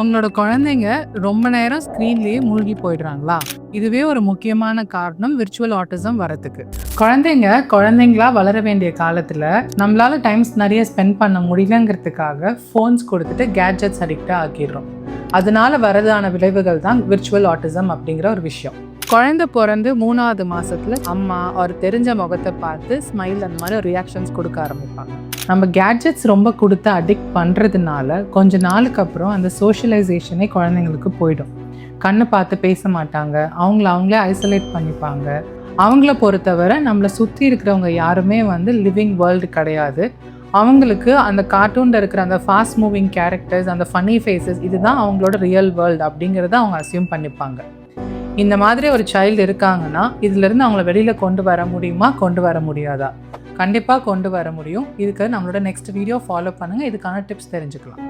உங்களோட குழந்தைங்க ரொம்ப நேரம் ஸ்க்ரீன்லேயே மூழ்கி போயிடுறாங்களா? இதுவே ஒரு முக்கியமான காரணம் விர்ச்சுவல் ஆட்டிசம் வரதுக்கு. குழந்தைங்களா வளர வேண்டிய காலத்தில் நம்மளால டைம்ஸ் நிறைய ஸ்பெண்ட் பண்ண முடியலங்கிறதுக்காக ஃபோன்ஸ் கொடுத்துட்டு கேட்ஜெட்ஸ் அடிக்டாக ஆக்கிடுறோம். அதனால வரதான விளைவுகள் தான் விர்ச்சுவல் ஆட்டிசம் அப்படிங்கிற ஒரு விஷயம். குழந்தை பிறந்து 3வது மாசத்துல அம்மா ஒரு தெரிஞ்ச முகத்தை பார்த்து ஸ்மைல் அந்த மாதிரி ரியாக்ஷன்ஸ் கொடுக்க ஆரம்பிப்பாங்க. நம்ம கேட்ஜெட்ஸ் ரொம்ப கொடுத்து அடிக்ட் பண்ணுறதுனால கொஞ்ச நாளுக்கு அப்புறம் அந்த சோஷியலைசேஷனே குழந்தைங்களுக்கு போயிடும். கண்ணை பார்த்து பேச மாட்டாங்க, அவங்களே ஐசோலேட் பண்ணிப்பாங்க. அவங்கள பொறுத்தவரை நம்மளை சுற்றி இருக்கிறவங்க யாருமே லிவிங் வேர்ல்டு கிடையாது. அவங்களுக்கு அந்த கார்ட்டூனில் இருக்கிற அந்த ஃபாஸ்ட் மூவிங் கேரக்டர்ஸ், அந்த ஃபன்னி ஃபேஸஸ், இதுதான் அவங்களோட ரியல் வேர்ல்டு அப்படிங்கிறத அவங்க அசியூம் பண்ணிப்பாங்க. இந்த மாதிரி ஒரு சைல்டு இருக்காங்கன்னா இதுலேருந்து அவங்கள வெளியில் கொண்டு வர முடியுமா, கொண்டு வர முடியாதா? கண்டிப்பாக கொண்டு வர முடியும். இதுக்கு நம்மளோட நெக்ஸ்ட் வீடியோ ஃபாலோ பண்ணுங்கள். இதுக்கான டிப்ஸ் தெரிஞ்சுக்கலாம்.